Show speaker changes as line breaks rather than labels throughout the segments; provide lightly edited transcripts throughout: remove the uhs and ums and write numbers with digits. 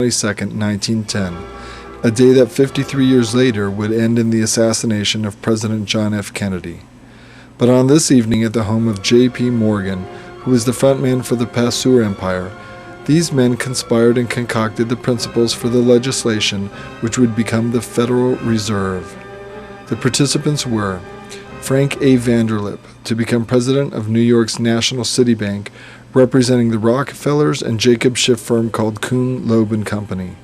22nd, 1910, a day that 53 years later would end in the assassination of President John F. Kennedy. But on this evening at the home of J.P. Morgan, who was the frontman for the Pasteur Empire, these men conspired and concocted the principles for the legislation which would become the Federal Reserve. The participants were Frank A. Vanderlip, to become president of New York's National City Bank, representing the Rockefellers and Jacob Schiff firm called Kuhn, Loeb and Company.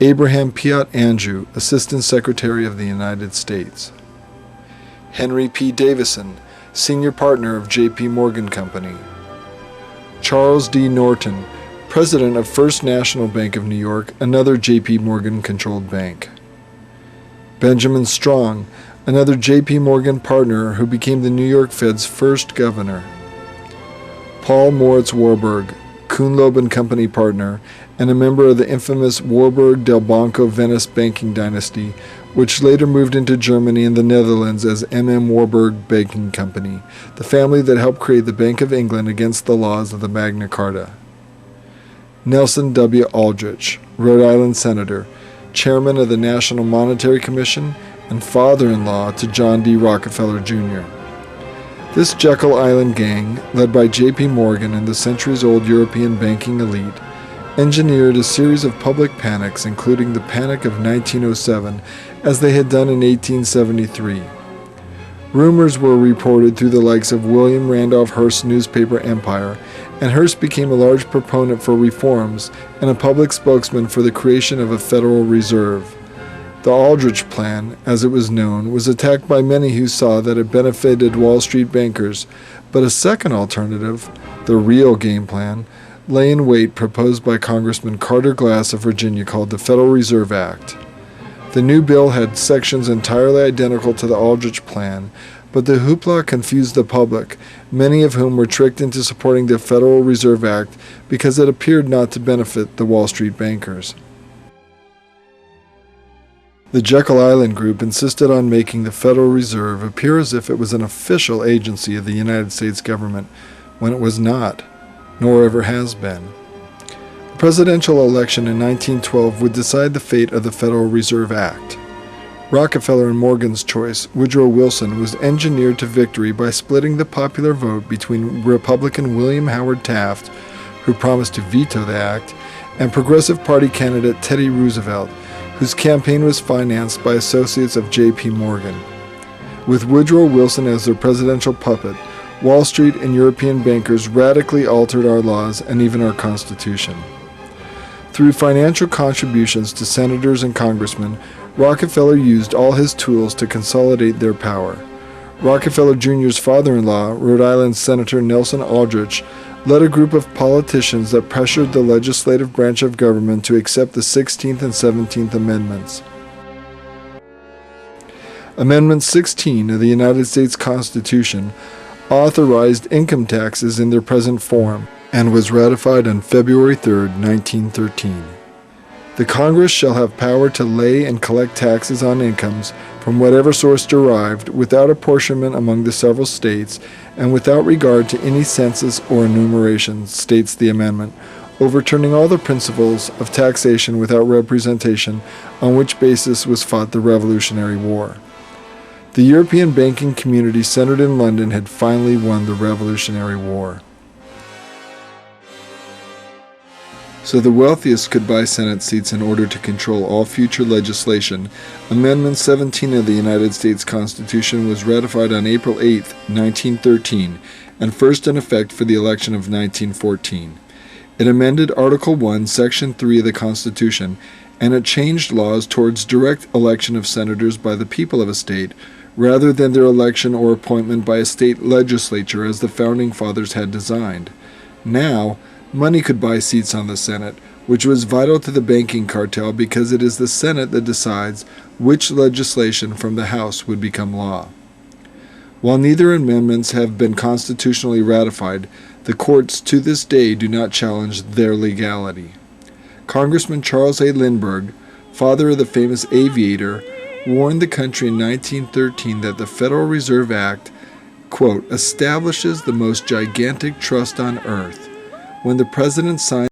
Abraham Piatt Andrew, Assistant Secretary of the United States. Henry P. Davison, Senior Partner of J.P. Morgan Company. Charles D. Norton, President of First National Bank of New York, another J.P. Morgan-controlled bank. Benjamin Strong, another J.P. Morgan partner who became the New York Fed's first governor. Paul Moritz Warburg, Kuhn, Loeb and Company partner, and a member of the infamous Warburg-Del Banco Venice banking dynasty, which later moved into Germany and the Netherlands as M.M. Warburg Banking Company, the family that helped create the Bank of England against the laws of the Magna Carta. Nelson W. Aldrich, Rhode Island Senator, Chairman of the National Monetary Commission, and father-in-law to John D. Rockefeller, Jr. This Jekyll Island gang, led by J.P. Morgan and the centuries-old European banking elite, engineered a series of public panics, including the Panic of 1907, as they had done in 1873. Rumors were reported through the likes of William Randolph Hearst's newspaper Empire, and Hearst became a large proponent for reforms and a public spokesman for the creation of a Federal Reserve. The Aldrich Plan, as it was known, was attacked by many who saw that it benefited Wall Street bankers, but a second alternative, the real game plan, lay in wait, proposed by Congressman Carter Glass of Virginia, called the Federal Reserve Act. The new bill had sections entirely identical to the Aldrich Plan, but the hoopla confused the public, many of whom were tricked into supporting the Federal Reserve Act because it appeared not to benefit the Wall Street bankers. The Jekyll Island Group insisted on making the Federal Reserve appear as if it was an official agency of the United States government, when it was not, nor ever has been. The presidential election in 1912 would decide the fate of the Federal Reserve Act. Rockefeller and Morgan's choice, Woodrow Wilson, was engineered to victory by splitting the popular vote between Republican William Howard Taft, who promised to veto the act, and Progressive Party candidate Teddy Roosevelt, whose campaign was financed by associates of J.P. Morgan. With Woodrow Wilson as their presidential puppet, Wall Street and European bankers radically altered our laws and even our Constitution. Through financial contributions to senators and congressmen, Rockefeller used all his tools to consolidate their power. Rockefeller Jr.'s father-in-law, Rhode Island Senator Nelson Aldrich, led a group of politicians that pressured the legislative branch of government to accept the 16th and 17th Amendments. Amendment 16 of the United States Constitution authorized income taxes in their present form and was ratified on February 3, 1913. The Congress shall have power to lay and collect taxes on incomes from whatever source derived, without apportionment among the several states, and without regard to any census or enumeration, states the amendment, overturning all the principles of taxation without representation on which basis was fought the Revolutionary War. The European banking community centered in London had finally won the Revolutionary War. So the wealthiest could buy Senate seats in order to control all future legislation. Amendment 17 of the United States Constitution was ratified on April 8, 1913, and first in effect for the election of 1914. It amended Article 1, Section 3 of the Constitution, and it changed laws towards direct election of senators by the people of a state, rather than their election or appointment by a state legislature as the Founding Fathers had designed. Now, money could buy seats on the Senate, which was vital to the banking cartel because it is the Senate that decides which legislation from the House would become law. While neither amendments have been constitutionally ratified, the courts to this day do not challenge their legality. Congressman Charles A. Lindbergh, father of the famous aviator, warned the country in 1913 that the Federal Reserve Act, quote, establishes the most gigantic trust on earth. When the president signed